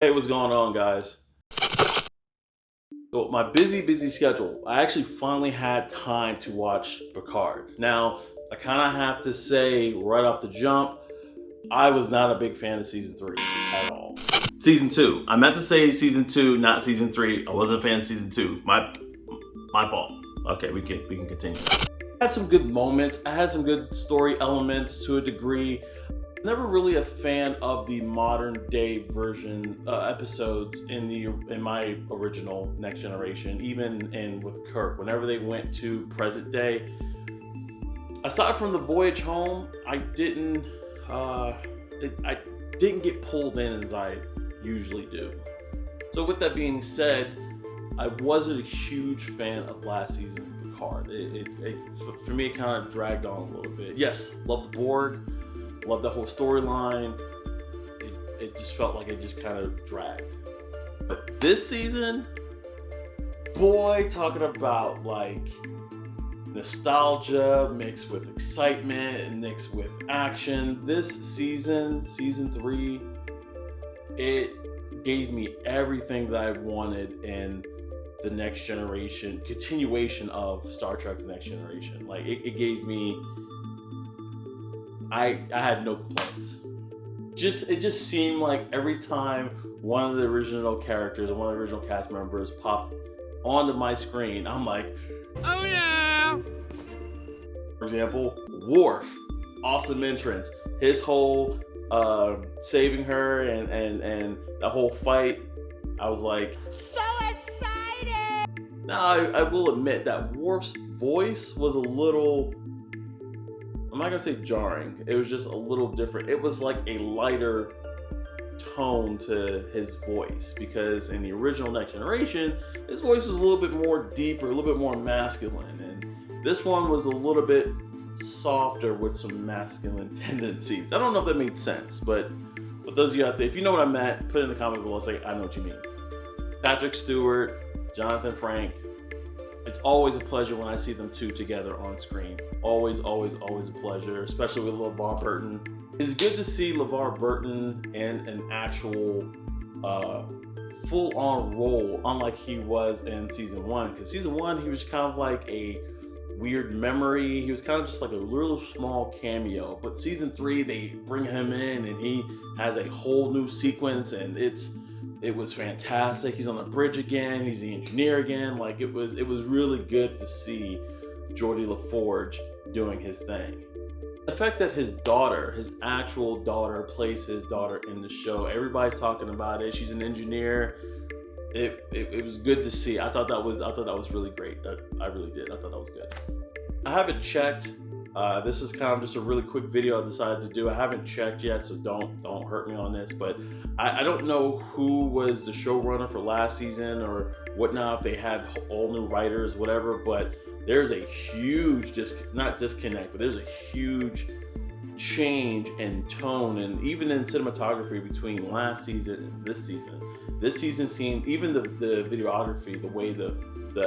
Hey, what's going on, guys? So, my busy schedule, I actually finally had time to watch Picard. Now, I kind of have to say right off the jump, I was not a big fan of season three at all. Season two, I meant to say season two, not season three. I wasn't a fan of season two. My fault. Okay, we can continue. I had some good moments. I had some good story elements to a degree. Never really a fan of the modern day version episodes in my original Next Generation, even in with Kirk. Whenever they went to present day, aside from the voyage home, I didn't get pulled in as I usually do. So with that being said, I wasn't a huge fan of last season's Picard. For me, it kind of dragged on a little bit. Yes, love the Borg. Love the whole storyline. It just felt like it just kind of dragged. But this season, boy, talking about like nostalgia mixed with excitement and mixed with action. This season, season 3, it gave me everything that I wanted in the Next Generation, continuation of Star Trek The Next Generation. Like it gave me, I had no complaints. It just seemed like every time one of the original characters or one of the original cast members popped onto my screen, I'm like, oh yeah! For example, Worf, awesome entrance. His whole saving her and the whole fight, I was like, so excited! Now I will admit that Worf's voice was a little, I'm not gonna say jarring. It was just a little different. It was like a lighter tone to his voice, because in the original Next Generation, his voice was a little bit more deeper, a little bit more masculine, and this one was a little bit softer with some masculine tendencies. I don't know if that made sense, but for those of you out there, if you know what I meant, put it in the comment below. Say I know what you mean. Patrick Stewart, Jonathan Frank. It's always a pleasure when I see them two together on screen. Always a pleasure, especially with LeVar Burton. It's good to see LeVar Burton in an actual full-on role, unlike he was in season 1. Because season 1, he was kind of like a weird memory. He was kind of just like a little small cameo. But season 3, they bring him in and he has a whole new sequence, and it was fantastic. He's on the bridge again. He's the engineer again. Like it was really good to see Geordi LaForge doing his thing. The fact that his daughter, his actual daughter, plays his daughter in the show. Everybody's talking about it. She's an engineer. It was good to see. I thought that was really great. I really did. I thought that was good. I haven't checked. This is kind of just a really quick video I decided to do. I haven't checked yet, so don't hurt me on this. But I don't know who was the showrunner for last season or whatnot, if they had all new writers, whatever. But there's a huge, not disconnect, but there's a huge change in tone and even in cinematography between last season and this season. This season seemed, even the videography, the way the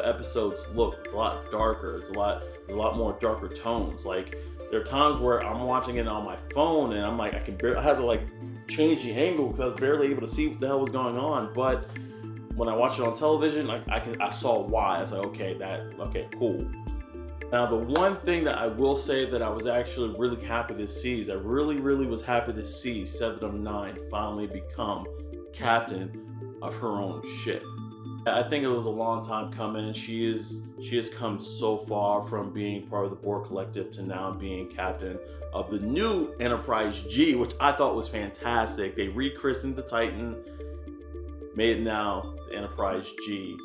episodes look, it's a lot darker. There's a lot more darker tones. Like there are times where I'm watching it on my phone and I'm like, I had to like change the angle because I was barely able to see what the hell was going on. But when I watched it on television, I saw why. I was like, okay, cool. Now the one thing that I will say that I was actually really happy to see is I really was happy to see 7 of 9 finally become captain of her own ship. I think it was a long time coming. She has come so far from being part of the Borg Collective to now being captain of the new Enterprise G, which I thought was fantastic. They rechristened the Titan, made it now the Enterprise G,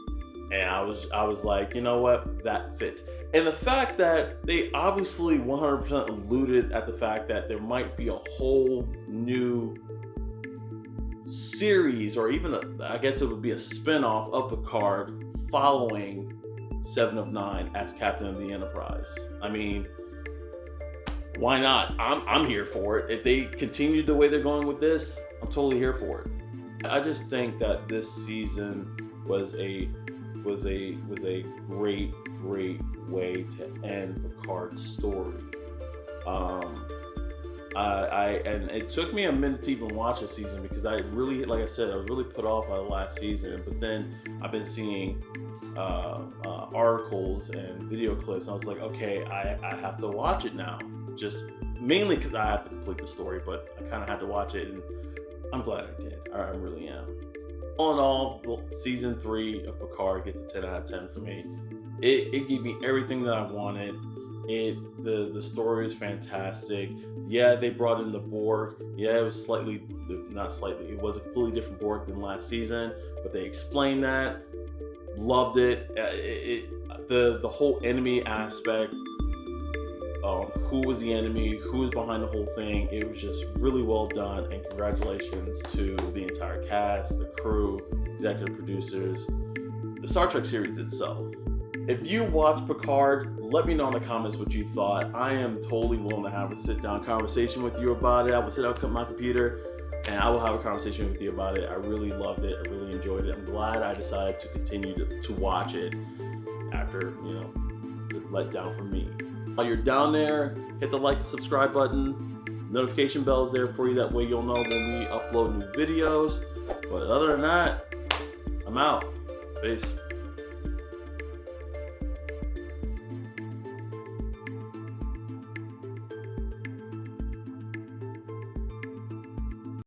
and I was like, you know what, that fits. And the fact that they obviously 100% alluded at the fact that there might be a whole new series, or even I guess it would be a spinoff of Picard following 7 of 9 as captain of the Enterprise. I mean, why not? I'm here for it. If they continue the way they're going with this, I'm totally here for it. I just think that this season was a great way to end Picard's story. And it took me a minute to even watch this season because I really, like I said, I was really put off by the last season. But then I've been seeing articles and video clips, and I was like, okay, I have to watch it now. Just mainly because I have to complete the story, but I kind of had to watch it, and I'm glad I did. I really am. All in all, season 3 of Picard gets a 10 out of 10 for me. It gave me everything that I wanted. The story is fantastic. Yeah, they brought in the Borg. Yeah, it was not slightly, it was a completely different Borg than last season, but they explained that. Loved it. The whole enemy aspect, who was the enemy, who was behind the whole thing, it was just really well done, and congratulations to the entire cast, the crew, executive producers, the Star Trek series itself. If you watch Picard, let me know in the comments what you thought. I am totally willing to have a sit-down conversation with you about it. I will sit down at my computer and I will have a conversation with you about it. I really loved it. I really enjoyed it. I'm glad I decided to continue to watch it after, the letdown from me. While you're down there, hit the like and subscribe button. Notification bell is there for you. That way you'll know when we upload new videos. But other than that, I'm out. Peace.